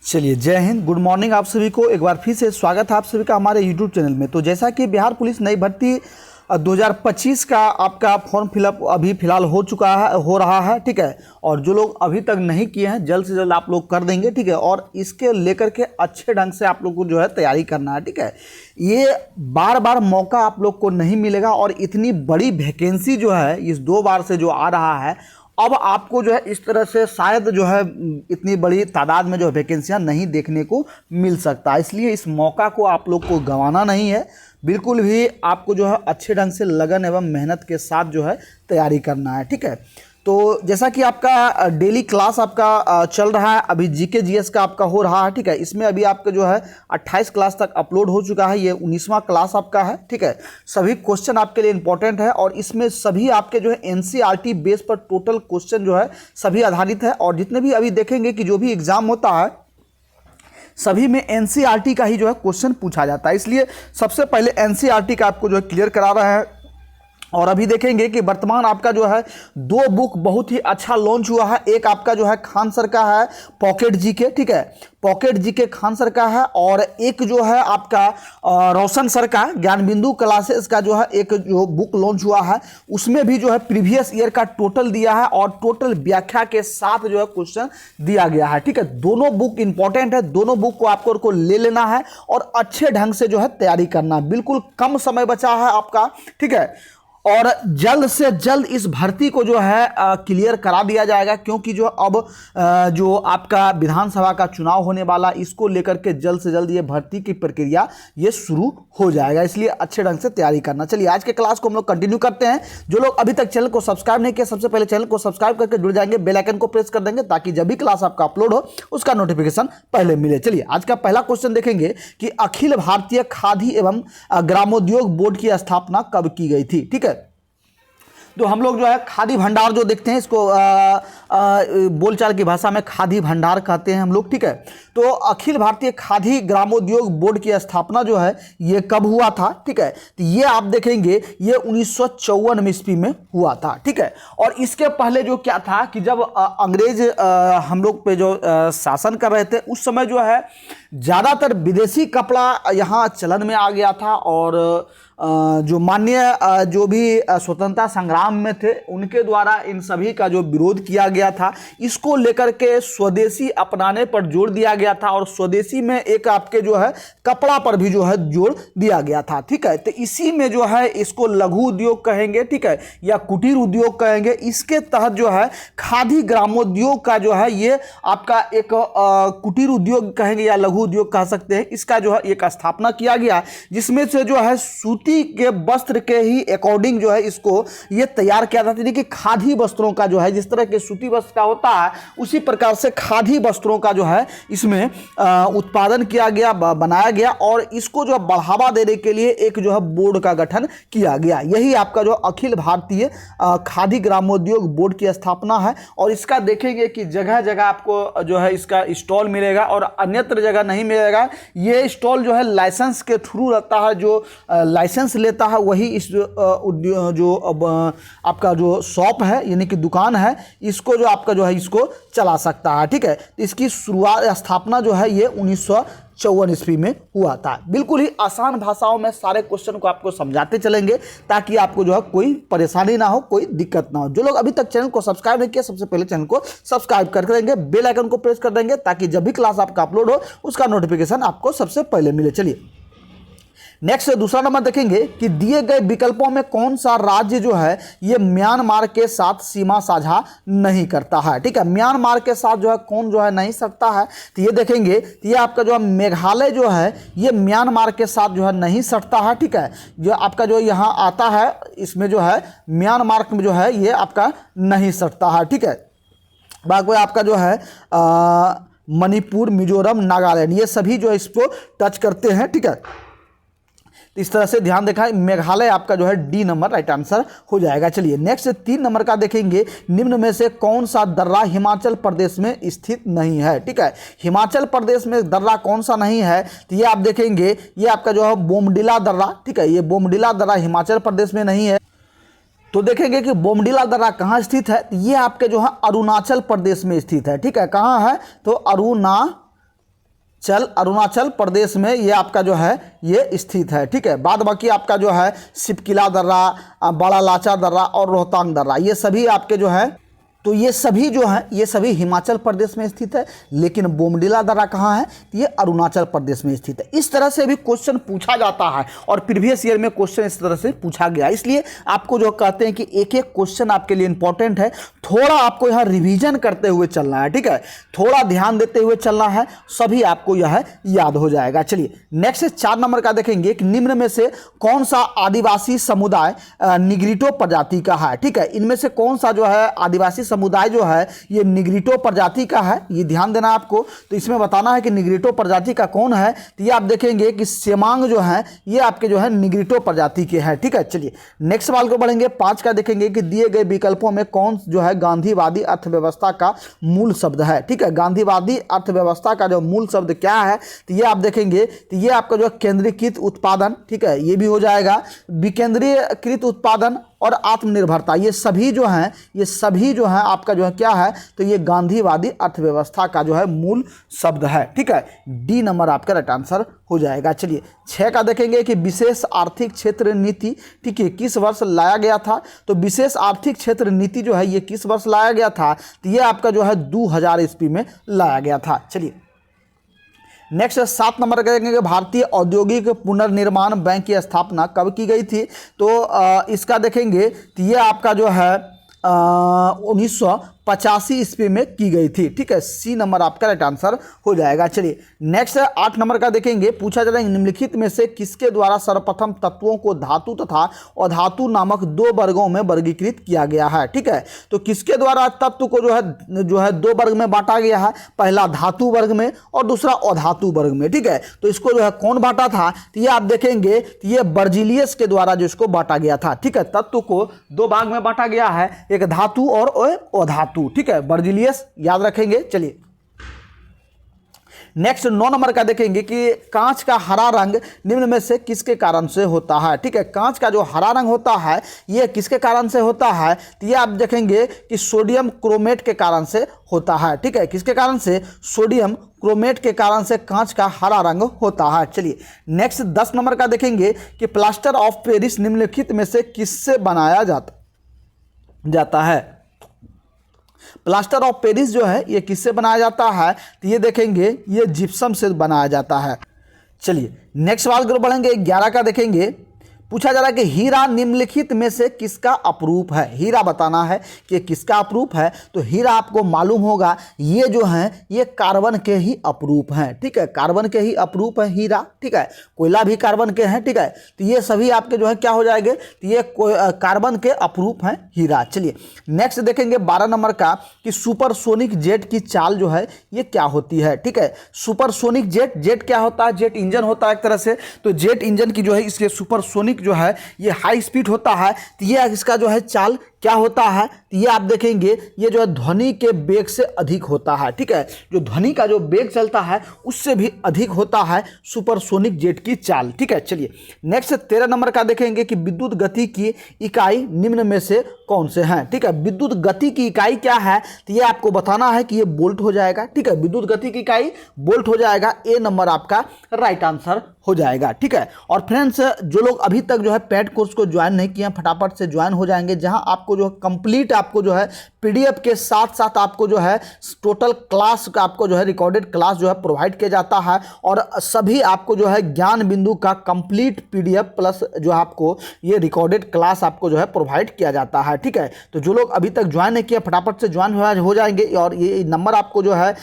चलिए, जय Hind, good morning आप सभी को। एक बार फिर से स्वागत है आप सभी का हमारे यूट्यूब चैनल में। तो जैसा कि बिहार पुलिस नई भर्ती 2025 का आपका फॉर्म फिलअप अभी फ़िलहाल हो रहा है, ठीक है। और जो लोग अभी तक नहीं किए हैं जल्द से जल्द आप लोग कर देंगे, ठीक है। और इसके लेकर के अच्छे ढंग से आप लोग को जो है तैयारी करना है, ठीक है। ये बार बार मौका आप लोग को नहीं मिलेगा और इतनी बड़ी वैकेंसी जो है इस 2 बार से जो आ रहा है, अब आपको जो है इस तरह से शायद जो है इतनी बड़ी तादाद में जो वैकेंसियां नहीं देखने को मिल सकता। इसलिए इस मौका को आप लोग को गंवाना नहीं है, बिल्कुल भी आपको जो है अच्छे ढंग से लगन एवं मेहनत के साथ जो है तैयारी करना है, ठीक है। तो जैसा कि आपका डेली क्लास आपका चल रहा है, अभी जीके जीएस का आपका हो रहा है, ठीक है। इसमें अभी आपका जो है 28 क्लास तक अपलोड हो चुका है, ये 19वां क्लास आपका है, ठीक है। सभी क्वेश्चन आपके लिए इंपॉर्टेंट है और इसमें सभी आपके जो है एनसीईआरटी बेस पर टोटल क्वेश्चन जो है सभी आधारित है। और जितने भी अभी देखेंगे कि जो भी एग्जाम होता है सभी में एनसीईआरटी का ही जो है क्वेश्चन पूछा जाता है, इसलिए सबसे पहले एनसीईआरटी का आपको जो है क्लियर करा रहे हैं। और अभी देखेंगे कि वर्तमान आपका जो है 2 बुक बहुत ही अच्छा लॉन्च हुआ है। एक आपका जो है खान सर का है पॉकेट जीके, ठीक है, पॉकेट जीके खान सर का है। और एक जो है आपका रोशन सर का ज्ञान बिंदु क्लासेस का जो है एक जो बुक लॉन्च हुआ है, उसमें भी जो है प्रीवियस ईयर का टोटल दिया है और टोटल व्याख्या के साथ जो है क्वेश्चन दिया गया है, ठीक है। दोनों बुक इंपॉर्टेंट है, दोनों बुक को आपको ले लेना है और अच्छे ढंग से जो है तैयारी करना। बिल्कुल कम समय बचा है आपका, ठीक है। और जल्द से जल्द इस भर्ती को जो है क्लियर करा दिया जाएगा, क्योंकि जो अब जो आपका विधानसभा का चुनाव होने वाला, इसको लेकर के जल्द से जल्द ये भर्ती की प्रक्रिया ये शुरू हो जाएगा, इसलिए अच्छे ढंग से तैयारी करना। चलिए आज के क्लास को हम लोग कंटिन्यू करते हैं। जो लोग अभी तक चैनल को सब्सक्राइब नहीं किया, सबसे पहले चैनल को सब्सक्राइब करके जुड़ जाएंगे, बेल आइकन को प्रेस कर देंगे ताकि जब भी क्लास आपका अपलोड हो उसका नोटिफिकेशन पहले मिले। चलिए आज का पहला क्वेश्चन देखेंगे कि अखिल भारतीय खादी एवं ग्रामोद्योग बोर्ड की स्थापना कब की गई थी, ठीक है। तो हम लोग जो है खादी भंडार जो देखते हैं, इसको बोलचाल की भाषा में खादी भंडार कहते हैं हम लोग, ठीक है। तो अखिल भारतीय खादी ग्रामोद्योग बोर्ड की स्थापना जो है ये कब हुआ था, ठीक है। तो ये आप देखेंगे ये 1954 ईस्वी में हुआ था, ठीक है। और इसके पहले जो क्या था कि जब अंग्रेज हम लोग पे जो शासन कर रहे थे, उस समय जो है ज़्यादातर विदेशी कपड़ा यहाँ चलन में आ गया था। और जो माननीय जो भी स्वतंत्रता संग्राम में थे उनके द्वारा इन सभी का जो विरोध किया गया था, इसको लेकर के स्वदेशी अपनाने पर जोर दिया गया था। और स्वदेशी में एक आपके जो है कपड़ा पर भी जो है जोर दिया गया था, ठीक है। तो इसी में जो है इसको लघु उद्योग कहेंगे, ठीक है, या कुटीर उद्योग कहेंगे। इसके तहत जो है खादी ग्रामोद्योग का जो है ये आपका एक कुटीर उद्योग कहेंगे या लघु उद्योग कह सकते हैं, इसका जो है एक स्थापना किया गया, जिसमें से जो है सूती के वस्त्र के ही अकॉर्डिंग जो है इसको ये तैयार किया जाता है कि खादी वस्त्रों का जो है जिस तरह के सूती वस्त्र का होता है उसी प्रकार से खादी वस्त्रों का जो है इसमें उत्पादन किया गया, बनाया गया। और इसको जो बढ़ावा देने के लिए एक जो है बोर्ड का गठन किया गया, यही आपका जो अखिल भारतीय खादी ग्रामोद्योग बोर्ड की स्थापना है। और इसका देखेंगे कि जगह जगह आपको जो है इसका स्टॉल मिलेगा और अन्यत्र जगह नहीं मिलेगा। ये स्टॉल जो है लाइसेंस के थ्रू रहता है, जो लाइसेंस लेता है वही इस जो आपका जो शॉप है यानी कि दुकान है, इसको जो आपका जो है इसको चला सकता है, ठीक है। इसकी शुरुआत स्थापना जो है ये 1954 ईस्वी में हुआ था। बिल्कुल ही आसान भाषाओं में सारे क्वेश्चन को आपको समझाते चलेंगे ताकि आपको जो है कोई परेशानी ना हो, कोई दिक्कत ना हो। जो लोग अभी तक चैनल को सब्सक्राइब नहीं किया, सबसे पहले चैनल को सब्सक्राइब कर देंगे, बेल आइकन को प्रेस कर देंगे ताकि जब भी क्लास आपका अपलोड हो उसका नोटिफिकेशन आपको सबसे पहले मिले। चलिए नेक्स्ट दूसरा नंबर देखेंगे कि दिए गए विकल्पों में कौन सा राज्य जो है ये म्यांमार के साथ सीमा साझा नहीं करता है, ठीक है। म्यांमार के साथ जो है कौन जो है नहीं सकता है, तो ये देखेंगे तो ये आपका जो है मेघालय जो है ये म्यांमार के साथ जो है नहीं सटता है, ठीक है। जो आपका जो यहाँ आता है इसमें जो है म्यांमार में जो है ये आपका नहीं सटता है, ठीक है। बाकी आपका जो है मणिपुर, मिजोरम, नागालैंड, ये सभी जो है इसको टच करते हैं, ठीक है। इस तरह से ध्यान देखा, मेघालय आपका जो है डी नंबर राइट आंसर हो जाएगा। चलिए नेक्स्ट 3 नंबर का देखेंगे, निम्न में से कौन सा दर्रा हिमाचल प्रदेश में स्थित नहीं है, ठीक है। हिमाचल प्रदेश में दर्रा कौन सा नहीं है, तो ये आप देखेंगे ये आपका जो है बोमडिला दर्रा, ठीक है। ये बोमडिला दर्रा हिमाचल प्रदेश में नहीं है। तो देखेंगे कि बोमडिला दर्रा कहाँ स्थित है, तो ये आपके जो है अरुणाचल प्रदेश में स्थित है, ठीक है। कहाँ है, तो अरुणाचल प्रदेश में ये आपका जो है ये स्थित है। ठीक है, बाद बाकी आपका जो है सिपकिला दर्रा, बड़ा लाचा दर्रा और रोहतांग दर्रा, ये सभी आपके जो है, तो ये सभी जो हैं ये सभी हिमाचल प्रदेश में स्थित है। लेकिन बोमडिला दर्रा कहाँ है? ये अरुणाचल प्रदेश में स्थित है। इस तरह से भी क्वेश्चन पूछा जाता है और प्रीवियस ईयर में क्वेश्चन इस तरह से पूछा गया। इसलिए आपको जो कहते हैं कि एक एक क्वेश्चन आपके लिए इंपॉर्टेंट है, थोड़ा आपको यहाँ रिवीजन करते हुए चलना है। ठीक है, थोड़ा ध्यान देते हुए चलना है, सभी आपको यह याद हो जाएगा। चलिए नेक्स्ट 4 नंबर का देखेंगे कि निम्न में से कौन सा आदिवासी समुदाय निग्रिटो प्रजाति का है। ठीक है, इनमें से कौन सा जो है आदिवासी समुदाय जो है ये निग्रिटो प्रजाति का है, ये ध्यान देना आपको। तो इसमें बताना है कि निग्रिटो प्रजाति का कौन है, तो ये आप देखेंगे कि सेमांग जो है ये आपके जो है निग्रिटो प्रजाति के हैं। ठीक है, चलिए नेक्स्ट सवाल को बढ़ेंगे। 5 का देखेंगे कि दिए गए विकल्पों में कौन जो है गांधीवादी अर्थव्यवस्था का मूल शब्द है। ठीक है, गांधीवादी अर्थव्यवस्था का जो मूल शब्द क्या है, तो ये आप देखेंगे तो ये आपका जो केंद्रीकृत उत्पादन, ठीक है, ये भी हो जाएगा, विकेंद्रीकृत उत्पादन और आत्मनिर्भरता, ये सभी जो हैं आपका जो है क्या है, तो ये गांधीवादी अर्थव्यवस्था का जो है मूल शब्द है। ठीक है, डी नंबर आपका राइट आंसर हो जाएगा। चलिए 6 का देखेंगे कि विशेष आर्थिक क्षेत्र नीति, ठीक है, किस वर्ष लाया गया था। तो विशेष आर्थिक क्षेत्र नीति जो है ये किस वर्ष लाया गया था, तो ये आपका जो है 2000 ईस्वी में लाया गया था। चलिए नेक्स्ट 7 नंबर करेंगे, भारतीय औद्योगिक पुनर्निर्माण बैंक की स्थापना कब की गई थी। तो इसका देखेंगे तो ये आपका जो है 1985 ईस्वी में की गई थी। ठीक है, सी नंबर आपका राइट आंसर हो जाएगा। चलिए नेक्स्ट 8 नंबर का देखेंगे, पूछा जा रहा है निम्नलिखित में से किसके द्वारा सर्वप्रथम तत्वों को धातु तथा अधातु नामक 2 वर्गों में वर्गीकृत किया गया है। ठीक है, तो किसके द्वारा तत्व को जो है 2 वर्ग में बांटा गया है, पहला धातु वर्ग में और दूसरा अधातु वर्ग में। ठीक है, तो इसको जो है कौन बांटा था, तो ये आप देखेंगे तो ये बर्जिलियस के द्वारा जो इसको बांटा गया था। ठीक है, तत्व को 2 भाग में बांटा गया है, एक धातु और अधातु। ठीक है, बर्जिलियस याद रखेंगे। चलिए नेक्स्ट 9 नंबर का देखेंगे कि कांच का हरा रंग निम्न में से किसके कारण से होता है। ठीक है, कांच का जो हरा रंग होता है ये किसके कारण से होता है, तो ये आप देखेंगे कि सोडियम क्रोमेट के कारण से होता है। ठीक है, किसके कारण से, सोडियम क्रोमेट के कारण से कांच का हरा रंग होता है। चलिए नेक्स्ट 10 नंबर का देखेंगे कि प्लास्टर ऑफ पेरिस निम्नलिखित में से किससे बनाया जाता है। प्लास्टर ऑफ पेरिस जो है ये किससे बनाया जाता है, तो ये देखेंगे ये जिप्सम से बनाया जाता है। चलिए नेक्स्ट सवाल को बढ़ेंगे। 11 का देखेंगे, पूछा जा रहा है कि हीरा निम्नलिखित में से किसका अपरूप है। हीरा बताना है कि किसका अपरूप है। तो हीरा आपको मालूम होगा ये जो है ये कार्बन के ही अपरूप हैं। ठीक है, कार्बन के ही अपरूप है हीरा। ठीक है, कोयला भी कार्बन के हैं। ठीक है, तो ये सभी आपके जो है क्या हो जाएंगे, तो ये कार्बन के अपरूप हैं हीरा। चलिए नेक्स्ट देखेंगे 12 नंबर का कि सुपरसोनिक जेट की चाल जो है ये क्या होती है। ठीक है, सुपरसोनिक जेट क्या होता है, जेट इंजन होता है एक तरह से। तो जेट इंजन की जो है इसलिए सुपरसोनिक जो है ये हाई स्पीड होता है। तो ये इसका जो है चाल क्या होता है, तो ये आप देखेंगे ये जो है ध्वनि के वेग से अधिक होता है। ठीक है, जो ध्वनि का जो वेग चलता है उससे भी अधिक होता है सुपरसोनिक जेट की चाल। ठीक है, चलिए नेक्स्ट 13 नंबर का देखेंगे कि विद्युत गति की इकाई निम्न में से कौन से हैं। ठीक है, विद्युत गति की इकाई क्या है, तो ये आपको बताना है कि ये वोल्ट हो जाएगा। ठीक है, विद्युत गति की इकाई वोल्ट हो जाएगा। ए नंबर आपका राइट आंसर हो जाएगा। ठीक है, और फ्रेंड्स जो लोग अभी तक जो है पेड कोर्स को ज्वाइन नहीं किए फटाफट से ज्वाइन हो जाएंगे, जहां आपको जो कंप्लीट आपको जो है पीडीएफ के साथ साथ आपको जो है टोटल क्लास का आपको जो है रिकॉर्डेड क्लास जो है प्रोवाइड किया जाता है, और सभी आपको जो है ज्ञान बिंदु का कंप्लीट पीडीएफ प्लस जो आपको ये रिकॉर्डेड क्लास आपको जो है प्रोवाइड किया जाता है। ठीक है, तो जो लोग अभी तक ज्वाइन नहीं किए फटाफट से ज्वाइन हो जाएंगे। और ये नंबर आपको जो है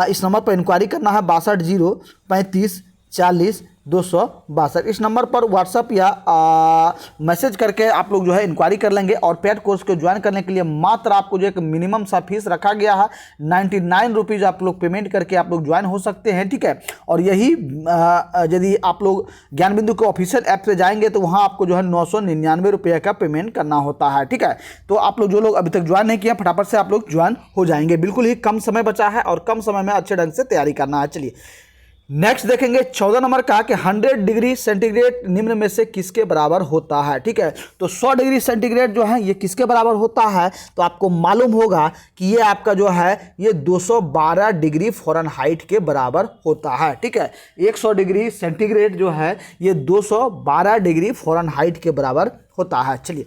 इस नंबर पर इंक्वायरी करना है 6203540262। इस नंबर पर व्हाट्सअप या मैसेज करके आप लोग जो है इंक्वायरी कर लेंगे। और पेड कोर्स को ज्वाइन करने के लिए मात्र आपको जो एक मिनिमम सा फीस रखा गया है 99 रुपीज़ आप लोग पेमेंट करके आप लोग ज्वाइन हो सकते हैं। ठीक है, और यही यदि आप लोग ज्ञान बिंदु के ऑफिशियल ऐप से जाएंगे तो वहाँ आपको जो है 999 रुपये का पेमेंट करना होता है। ठीक है, तो आप लोग जो लोग अभी तक ज्वाइन नहीं किए फटाफट से आप लोग ज्वाइन हो जाएंगे। बिल्कुल ही कम समय बचा है और कम समय में अच्छे ढंग से तैयारी करना है। चलिए नेक्स्ट देखेंगे 14 नंबर का कि 100 डिग्री सेंटीग्रेड निम्न में से किसके बराबर होता है। ठीक है, तो 100 डिग्री सेंटीग्रेड जो है ये किसके बराबर होता है, तो आपको मालूम होगा कि ये आपका जो है ये 212 डिग्री फ़ारेनहाइट के बराबर होता है। ठीक है, 100 डिग्री सेंटीग्रेड जो है ये 212 डिग्री फ़ारेनहाइट के बराबर होता है। चलिए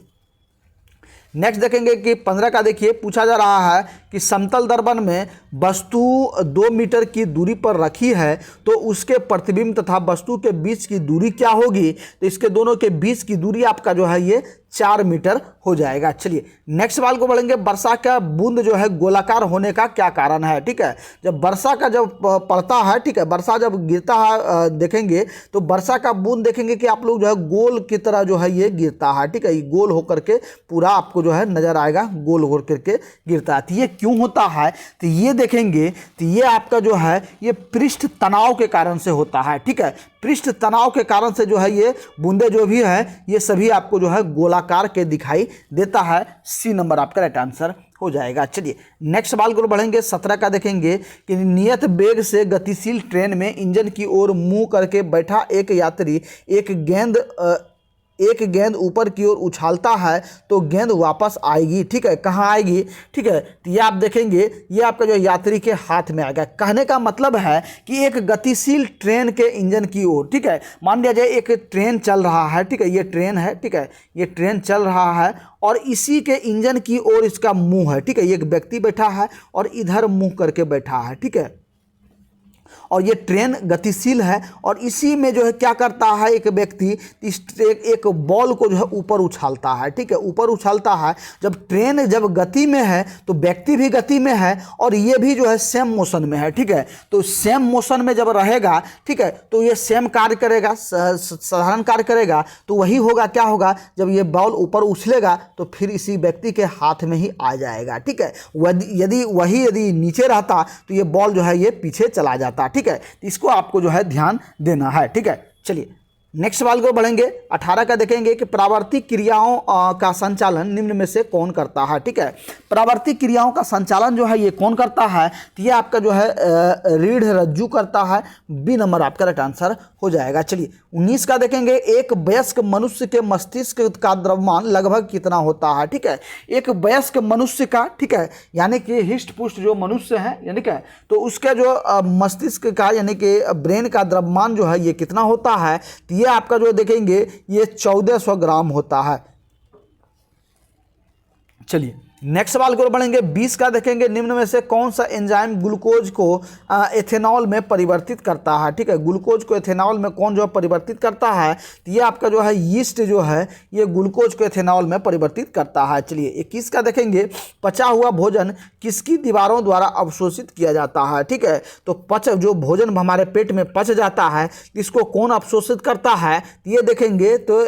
नेक्स्ट देखेंगे कि 15 का देखिए, पूछा जा रहा है कि समतल दर्पण में वस्तु 2 मीटर की दूरी पर रखी है तो उसके प्रतिबिंब तथा वस्तु के बीच की दूरी क्या होगी, तो इसके दोनों के बीच की दूरी आपका जो है ये 4 मीटर हो जाएगा। चलिए नेक्स्ट सवाल को बढ़ेंगे, वर्षा का बूंद जो है गोलाकार होने का क्या कारण है। ठीक है, जब वर्षा का जब पड़ता है, ठीक है, वर्षा जब गिरता है देखेंगे तो वर्षा का बूंद देखेंगे कि आप लोग जो है गोल की तरह जो है ये गिरता है। ठीक है, ये गोल होकर के पूरा आपको जो है नजर आएगा, गोल होकर के गिरता है। तो ये क्यों होता है, तो ये देखेंगे तो ये आपका जो है ये पृष्ठ तनाव के कारण से होता है। ठीक है, पृष्ठ तनाव के कारण से जो है ये बूंदे जो भी है ये सभी आपको जो है गोलाकार के दिखाई देता है। सी नंबर आपका राइट आंसर हो जाएगा। चलिए नेक्स्ट सवाल को बढ़ेंगे, 17 का देखेंगे कि नियत वेग से गतिशील ट्रेन में इंजन की ओर मुंह करके बैठा एक यात्री एक गेंद ऊपर की ओर उछालता है तो गेंद वापस आएगी। ठीक है, कहाँ आएगी, ठीक है, तो ये आप देखेंगे ये आपका जो यात्री के हाथ में आएगा। कहने का मतलब है कि एक गतिशील ट्रेन के इंजन की ओर, ठीक है, मान लिया जाए एक ट्रेन चल रहा है। ठीक है, ये ट्रेन है, ठीक है, ये ट्रेन चल रहा है और इसी के इंजन की ओर इसका मुंह है। ठीक है, एक व्यक्ति बैठा है और इधर मुंह करके बैठा है। ठीक है, और ये ट्रेन गतिशील है और इसी में जो है क्या करता है एक व्यक्ति एक बॉल को जो है ऊपर उछालता है। ठीक है, ऊपर उछालता है। जब ट्रेन जब गति में है तो व्यक्ति भी गति में है और ये भी जो है सेम मोशन में है। ठीक है, तो सेम मोशन में जब रहेगा, ठीक है, तो ये सेम कार्य करेगा, साधारण कार्य करेगा। तो वही होगा, क्या होगा, जब ये बॉल ऊपर उछलेगा तो फिर इसी व्यक्ति के हाथ में ही आ जाएगा। ठीक है, यदि नीचे रहता तो ये बॉल जो है ये पीछे चला जाता। ठीक है, इसको आपको जो है ध्यान देना है। ठीक है, चलिए नेक्स्ट सवाल को बढ़ेंगे, 18 का देखेंगे कि प्रावर्तिक क्रियाओं का संचालन निम्न में से कौन करता है। ठीक है, प्रावर्तिक क्रियाओं का संचालन जो है ये कौन करता है, तो ये आपका जो है रीढ़ रज्जु करता है। बी नंबर आपका राइट आंसर हो जाएगा। चलिए 19 का देखेंगे, एक वयस्क मनुष्य के मस्तिष्क का द्रव्यमान लगभग कितना होता है। ठीक है, एक वयस्क मनुष्य का, ठीक है, यानी कि हिष्ट पुष्ट जो मनुष्य है यानी कि तो उसका जो मस्तिष्क का यानी कि ब्रेन का द्रव्यमान जो है ये कितना होता है, तो ये आपका जो देखेंगे ये 1400 ग्राम होता है। चलिए नेक्स्ट सवाल को बढ़ेंगे, 20 का देखेंगे, निम्न में से कौन सा एंजाइम ग्लूकोज को एथेनॉल में परिवर्तित करता है। ठीक है, ग्लूकोज को एथेनॉल में कौन जो है परिवर्तित करता है, तो ये आपका जो है यीस्ट जो है ये ग्लूकोज को एथेनॉल में परिवर्तित करता है। चलिए 21 का देखेंगे, पचा हुआ भोजन किसकी दीवारों द्वारा अवशोषित किया जाता है। ठीक है, तो जो भोजन हमारे पेट में पच जाता है इसको कौन अवशोषित करता है, तो ये देखेंगे तो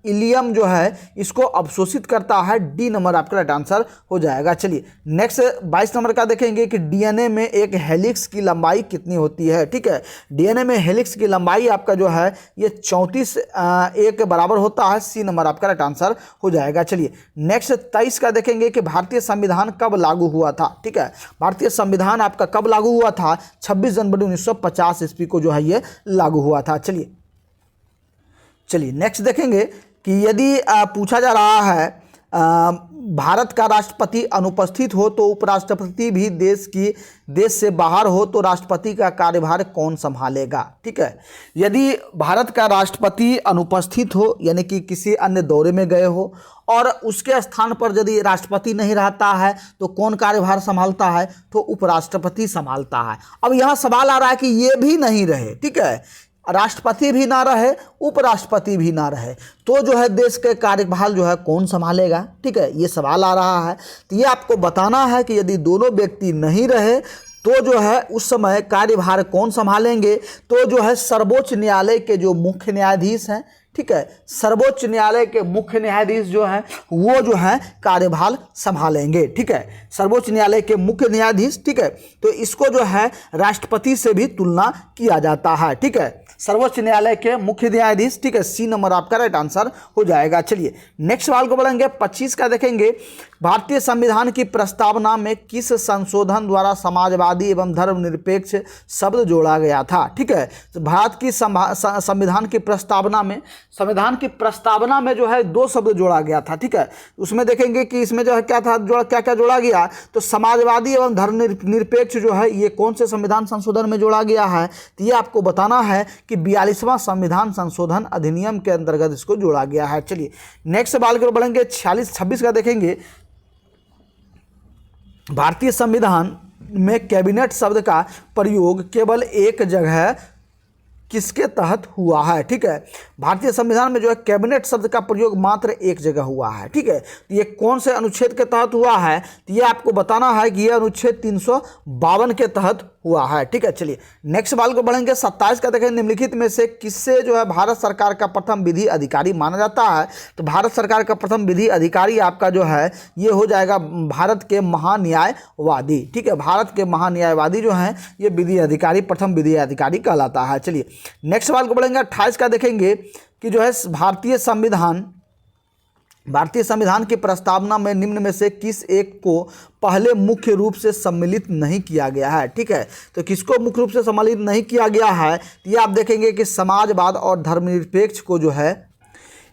इलियम जो है इसको अवशोषित करता है। डी नंबर आपका राइट आंसर हो जाएगा। चलिए नेक्स्ट 22 नंबर का देखेंगे कि डीएनए में एक हेलिक्स की लंबाई कितनी होती है। ठीक है, डीएनए में हेलिक्स की लंबाई आपका जो है ये 34 एक बराबर होता है। सी नंबर आपका राइट आंसर हो जाएगा। चलिए नेक्स्ट 23 का देखेंगे कि भारतीय संविधान कब लागू हुआ था। ठीक है, भारतीय संविधान आपका कब लागू हुआ था, 26 जनवरी 1950 ईस्वी को जो है ये लागू हुआ था। चलिए नेक्स्ट देखेंगे कि यदि पूछा जा रहा है भारत का राष्ट्रपति अनुपस्थित हो तो उपराष्ट्रपति भी देश से बाहर हो तो राष्ट्रपति का कार्यभार कौन संभालेगा। ठीक है, यदि भारत का राष्ट्रपति अनुपस्थित हो यानी कि किसी अन्य दौरे में गए हो और उसके स्थान पर यदि राष्ट्रपति नहीं रहता है तो कौन कार्यभार संभालता है, तो उपराष्ट्रपति संभालता है। अब यहाँ सवाल आ रहा है कि ये भी नहीं रहे, ठीक है, राष्ट्रपति भी ना रहे उपराष्ट्रपति भी ना रहे तो जो है देश के कार्यभार जो है कौन संभालेगा। ठीक है, ये सवाल आ रहा है। तो ये आपको बताना है कि यदि दोनों व्यक्ति नहीं रहे तो जो है उस समय कार्यभार कौन संभालेंगे, तो जो है सर्वोच्च न्यायालय के जो मुख्य न्यायाधीश हैं, ठीक है, सर्वोच्च न्यायालय के मुख्य न्यायाधीश जो हैं वो जो है कार्यभार संभालेंगे। ठीक है, सर्वोच्च न्यायालय के मुख्य न्यायाधीश। ठीक है, तो इसको जो है राष्ट्रपति से भी तुलना किया जाता है। ठीक है, सर्वोच्च न्यायालय के मुख्य न्यायाधीश। ठीक है, सी नंबर आपका राइट आंसर हो जाएगा। चलिए नेक्स्ट सवाल को बढ़ेंगे, 25 का देखेंगे। भारतीय संविधान की प्रस्तावना में किस संशोधन द्वारा समाजवादी एवं धर्मनिरपेक्ष शब्द जोड़ा गया था? ठीक है, तो भारत की संविधान की प्रस्तावना में जो है 2 शब्द जोड़ा गया था। ठीक है, उसमें देखेंगे कि इसमें जो है क्या था, क्या क्या जोड़ा गया, तो समाजवादी एवं धर्मनिरपेक्ष जो है ये कौन से संविधान संशोधन में जोड़ा गया है, तो ये आपको बताना है कि 42वां संविधान संशोधन अधिनियम के अंतर्गत इसको जोड़ा गया है। चलिए नेक्स्ट सवाल की ओर बढ़ेंगे, 26 का देखेंगे। भारतीय संविधान में कैबिनेट शब्द का प्रयोग केवल एक जगह किसके तहत हुआ है? ठीक है, भारतीय संविधान में जो है कैबिनेट शब्द का प्रयोग मात्र एक जगह हुआ है। ठीक है, तो ये कौन से अनुच्छेद के तहत हुआ है, तो ये आपको बताना है कि यह अनुच्छेद 352 के तहत हुआ है। ठीक है, चलिए नेक्स्ट सवाल को बढ़ेंगे, 27 का देखें। निम्नलिखित में से किससे जो है भारत सरकार का प्रथम विधि अधिकारी माना जाता है? तो भारत सरकार का प्रथम विधि अधिकारी आपका जो है ये हो जाएगा भारत के महान्यायवादी। ठीक है, भारत के महान्यायवादी जो हैं ये विधि अधिकारी, प्रथम विधि अधिकारी कहलाता है। चलिए नेक्स्ट सवाल को बढ़ेंगे, 28 का देखेंगे कि जो है भारतीय संविधान की प्रस्तावना में निम्न में से किस एक को पहले मुख्य रूप से सम्मिलित नहीं किया गया है? ठीक है, तो किसको मुख्य रूप से सम्मिलित नहीं किया गया है, तो ये आप देखेंगे कि समाजवाद और धर्मनिरपेक्ष को जो है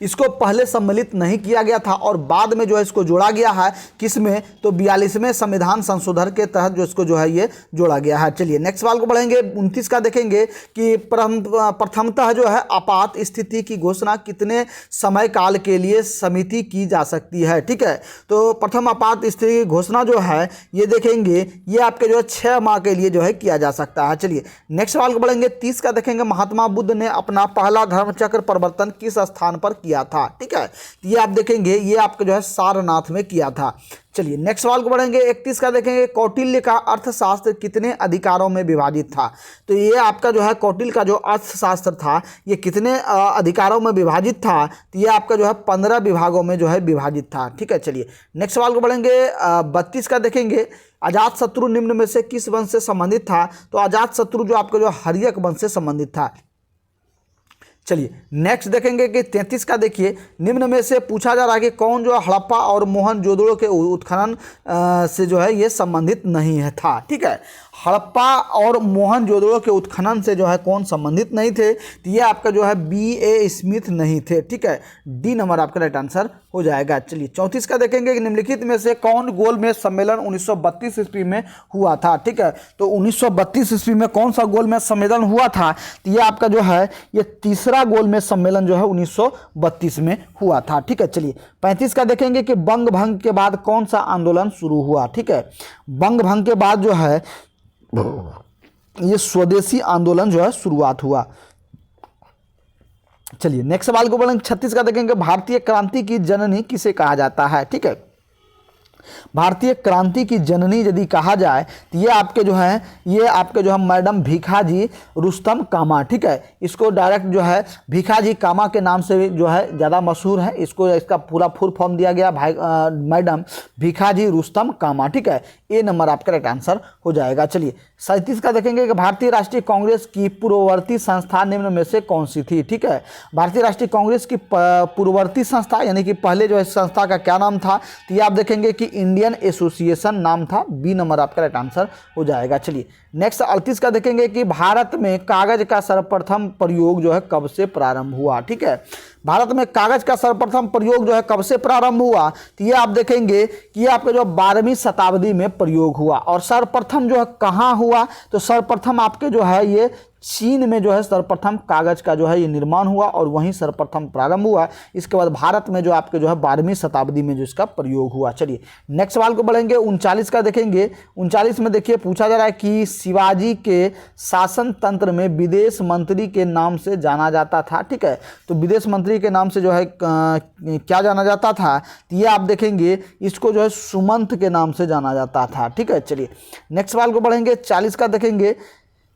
इसको पहले सम्मिलित नहीं किया गया था और बाद में जो है इसको जोड़ा गया है। किसमें? तो 42वें संविधान संशोधन के तहत जो इसको जो है ये जोड़ा गया है। चलिए नेक्स्ट सवाल को बढ़ेंगे, 29 का देखेंगे कि प्रथमतः जो है आपात स्थिति की घोषणा कितने समय काल के लिए समिति की जा सकती है? ठीक है, तो प्रथम आपात स्थिति की घोषणा जो है ये देखेंगे ये आपके जो है 6 माह के लिए जो है किया जा सकता है। चलिए नेक्स्ट सवाल को बढ़ेंगे, 30 का देखेंगे। महात्मा बुद्ध ने अपना पहला धर्मचक्र परिवर्तन किस स्थान पर किया था? ठीक है, ये आप देखेंगे ये आपके जो है सारनाथ में किया था। चलिए नेक्स्ट सवाल को बढ़ेंगे, 31 का देखेंगे। कौटिल्य का अर्थशास्त्र कितने अधिकारों में विभाजित था? तो ये आपका जो है कौटिल्य का जो अर्थशास्त्र था ये कितने अधिकारों में विभाजित था? तो ये आपका जो है 15 विभागों में जो है विभाजित था। ठीक है, चलिए नेक्स्ट सवाल को बढ़ेंगे, 32 का देखेंगे। अजातशत्रु निम्न में से किस वंश से संबंधित था? तो अजातशत्रु जो आपका जो हर्यक वंश से संबंधित था। चलिए नेक्स्ट देखेंगे कि 33 का देखिए। निम्न में से पूछा जा रहा है कि कौन जो हड़प्पा और मोहनजोदड़ो के उत्खनन से जो है ये संबंधित नहीं है था? ठीक है, हड़प्पा और मोहनजोदड़ो के उत्खनन से जो है कौन संबंधित नहीं थे? तो ये आपका जो है B.A. स्मिथ नहीं थे। ठीक है, डी नंबर आपका राइट आंसर हो जाएगा। चलिए 34 का देखेंगे कि निम्नलिखित में से कौन गोलमेज सम्मेलन 1932 ईस्वी में हुआ था? ठीक है, तो 1932 ईस्वी में कौन सा गोलमेज सम्मेलन हुआ था? तो ये आपका जो है ये तीसरा गोलमेज सम्मेलन जो है 1932 में हुआ था। ठीक है, चलिए 35 का देखेंगे कि बंग भंग के बाद कौन सा आंदोलन शुरू हुआ? ठीक है, बंग भंग के बाद जो है ये स्वदेशी आंदोलन जो है शुरुआत हुआ। चलिए नेक्स्ट सवाल को बढ़ेंगे, 36 का देखेंगे। भारतीय क्रांति की जननी किसे कहा जाता है? ठीक है, भारतीय क्रांति की जननी यदि कहा जाए तो ये आपके जो है मैडम भीखाजी रुस्तम कामा। ठीक है, इसको डायरेक्ट जो है भीखाजी कामा के नाम से जो है ज़्यादा मशहूर है। इसका पूरा फुल फॉर्म दिया गया मैडम भीखाजी रुस्तम कामा। ठीक है, ए नंबर आपका राइट आंसर हो जाएगा। चलिए 37 का देखेंगे कि भारतीय राष्ट्रीय कांग्रेस की पूर्ववर्ती संस्था निम्न में से कौन सी थी? ठीक है, भारतीय राष्ट्रीय कांग्रेस की पूर्ववर्ती संस्था यानी कि पहले जो है संस्था का क्या नाम था? तो ये आप देखेंगे कि इंडियन एसोसिएशन नाम था। बी नंबर आपका राइट आंसर हो जाएगा। चलिए नेक्स्ट 38 का देखेंगे कि भारत में कागज का सर्वप्रथम प्रयोग जो है कब से प्रारंभ हुआ? ठीक है, भारत में कागज का सर्वप्रथम प्रयोग जो है कब से प्रारंभ हुआ? तो ये आप देखेंगे कि ये आपके जो 12वीं शताब्दी में प्रयोग हुआ। और सर्वप्रथम जो है कहाँ हुआ? तो सर्वप्रथम आपके जो है ये चीन में जो है सर्वप्रथम कागज का जो है ये निर्माण हुआ और वहीं सर्वप्रथम प्रारंभ हुआ। इसके बाद भारत में जो आपके जो है 12वीं शताब्दी में जो इसका प्रयोग हुआ। चलिए नेक्स्ट सवाल को बढ़ेंगे, 39 का देखेंगे। 39 में देखिए पूछा जा रहा है कि शिवाजी के शासन तंत्र में विदेश मंत्री के नाम से जाना जाता था। ठीक है, तो विदेश मंत्री के नाम से जो है क्या जाना जाता था? तो ये आप देखेंगे इसको जो है सुमंत के नाम से जाना जाता था। ठीक है, चलिए नेक्स्ट सवाल को बढ़ेंगे, 40 का देखेंगे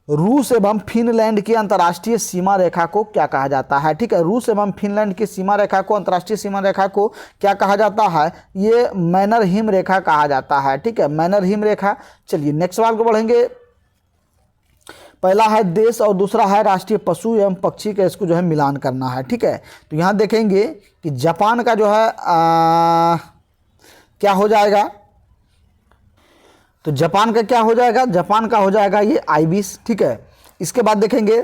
रूस एवं फिनलैंड की अंतर्राष्ट्रीय सीमा रेखा को क्या कहा जाता है? ठीक है, रूस एवं फिनलैंड की सीमा रेखा को, अंतर्राष्ट्रीय सीमा रेखा को क्या कहा जाता है? ये मैनरहिम रेखा कहा जाता है। ठीक है, मैनरहिम रेखा। चलिए नेक्स्ट सवाल को बढ़ेंगे। पहला है देश और दूसरा है राष्ट्रीय पशु एवं पक्षी का, इसको जो है मिलान करना है। ठीक है, तो यहाँ देखेंगे कि जापान का जो है क्या हो जाएगा? तो जापान का क्या हो जाएगा? जापान का हो जाएगा ये आइबिस। ठीक है, इसके बाद देखेंगे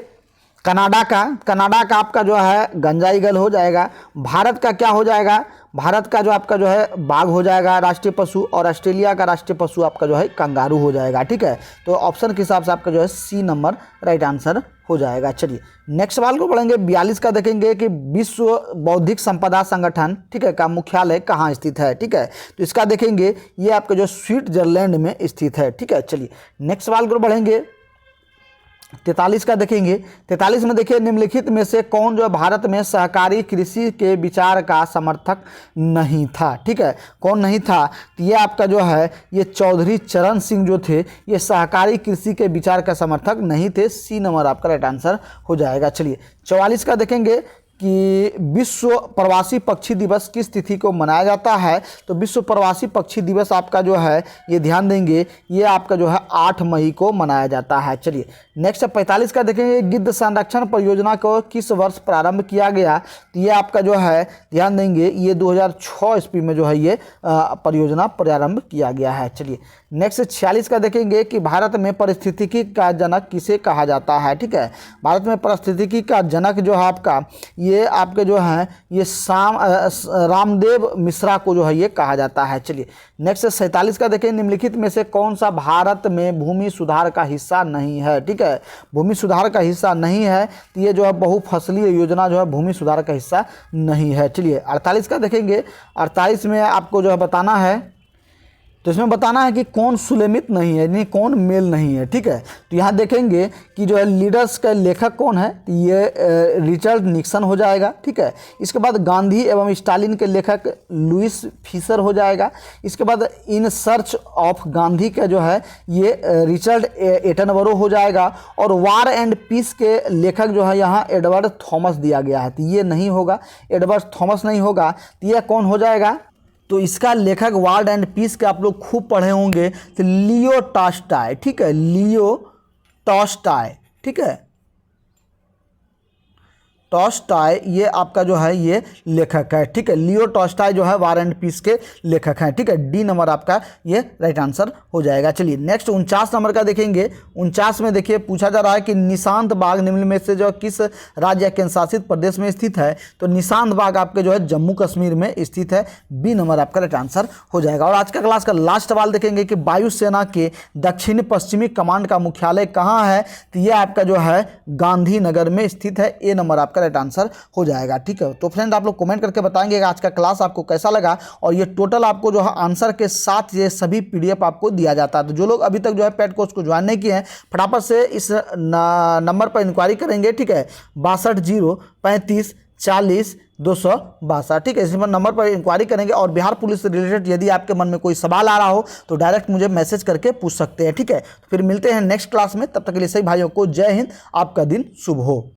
कनाडा का आपका जो है गंजा ईगल हो जाएगा। भारत का क्या हो जाएगा? भारत का जो आपका जो है बाघ हो जाएगा राष्ट्रीय पशु, और ऑस्ट्रेलिया का राष्ट्रीय पशु आपका जो है कंगारू हो जाएगा। ठीक है, तो ऑप्शन के हिसाब से आपका जो है सी नंबर राइट आंसर हो जाएगा। चलिए नेक्स्ट सवाल को पढ़ेंगे। 42 का देखेंगे कि विश्व बौद्धिक संपदा संगठन, ठीक है, का मुख्यालय कहाँ स्थित है? ठीक है, तो इसका देखेंगे ये आपका जो स्विट्जरलैंड में स्थित है। ठीक है, चलिए नेक्स्ट सवाल को बढ़ेंगे। 43 का देखेंगे। 43 में देखिए निम्नलिखित में से कौन जो है भारत में सहकारी कृषि के विचार का समर्थक नहीं था? ठीक है, कौन नहीं था? तो ये आपका जो है ये चौधरी चरण सिंह जो थे, ये सहकारी कृषि के विचार का समर्थक नहीं थे। सी नंबर आपका राइट आंसर हो जाएगा। चलिए 44 का देखेंगे कि विश्व प्रवासी पक्षी दिवस किस तिथि को मनाया जाता है? तो विश्व प्रवासी पक्षी दिवस आपका जो है ये ध्यान देंगे, ये आपका जो है 8 मई को मनाया जाता है। चलिए नेक्स्ट 45 का देखेंगे। गिद्ध संरक्षण परियोजना को किस वर्ष प्रारंभ किया गया? तो ये आपका जो है ध्यान देंगे ये 2006 ईस्वी में जो है ये परियोजना प्रारंभ किया गया है। चलिए नेक्स्ट 46 का देखेंगे कि भारत में पारिस्थितिकी का जनक किसे कहा जाता है? ठीक है, भारत में पारिस्थितिकी का जनक जो है आपका ये आपके जो हैं ये रामदेव मिश्रा को जो है ये कहा जाता है। चलिए नेक्स्ट 47 का देखें। निम्नलिखित में से कौन सा भारत में भूमि सुधार का हिस्सा नहीं है? ठीक है, भूमि सुधार का हिस्सा नहीं है, तो ये जो है बहुफसलीय योजना जो है भूमि सुधार का हिस्सा नहीं है। चलिए 48 का देखेंगे। 48 में आपको जो है बताना है, तो इसमें बताना है कि कौन सुलेमित नहीं है, यानी कौन मेल नहीं है। ठीक है, तो यहाँ देखेंगे कि जो है लीडर्स का लेखक कौन है? तो ये रिचर्ड निक्सन हो जाएगा। ठीक है, इसके बाद गांधी एवं स्टालिन के लेखक लुइस फिशर हो जाएगा। इसके बाद इन सर्च ऑफ गांधी का जो है ये रिचर्ड एटनबरो हो जाएगा। और वार एंड पीस के लेखक जो है यहाँ एडवर्ड थॉमस दिया गया है, तो ये नहीं होगा, एडवर्ड थॉमस नहीं होगा। तो यह कौन हो जाएगा? तो इसका लेखक वार एंड पीस के आप लोग खूब पढ़े होंगे, तो लियो टॉल्स्टॉय। ठीक है, लियो टॉल्स्टॉय। ठीक है, टॉल्स्टॉय ये आपका जो है ये लेखक है। ठीक है, लियो टॉल्स्टॉय जो है वार एंड पीस के लेखक हैं। ठीक है, डी नंबर आपका ये राइट आंसर हो जाएगा। चलिए नेक्स्ट 49 नंबर का देखेंगे। 49 में देखिए पूछा जा रहा है कि निशांत बाग निम्न में से जो किस राज्य या केंद्र शासित प्रदेश में स्थित है? तो निशांत बाग आपके जो है जम्मू कश्मीर में स्थित है। बी नंबर आपका राइट आंसर हो जाएगा। और आज का क्लास का लास्ट सवाल देखेंगे कि वायुसेना के दक्षिण पश्चिमी कमांड का मुख्यालय कहाँ है? तो ये आपका जो है गांधीनगर में स्थित है। ए नंबर आपका राइट आंसर हो जाएगा। ठीक है, तो फ्रेंड आप लोग कमेंट करके बताएंगे कि आज का क्लास आपको कैसा लगा, और ये टोटल आपको जो है आंसर के साथ ये सभी पीडीएफ आपको दिया जाता है। तो जो लोग अभी तक जो है पेड कोर्स को ज्वाइन नहीं किए हैं, फटाफट से इस नंबर पर इंक्वायरी करेंगे। ठीक है, 6205340262। ठीक है, इस नंबर पर इंक्वायरी करेंगे, और बिहार पुलिस से रिलेटेड यदि आपके मन में कोई सवाल आ रहा हो तो डायरेक्ट मुझे मैसेज करके पूछ सकते हैं। ठीक है, तो फिर मिलते हैं नेक्स्ट क्लास में, तब तक के लिए सभी भाइयों को जय हिंद, आपका दिन शुभ हो।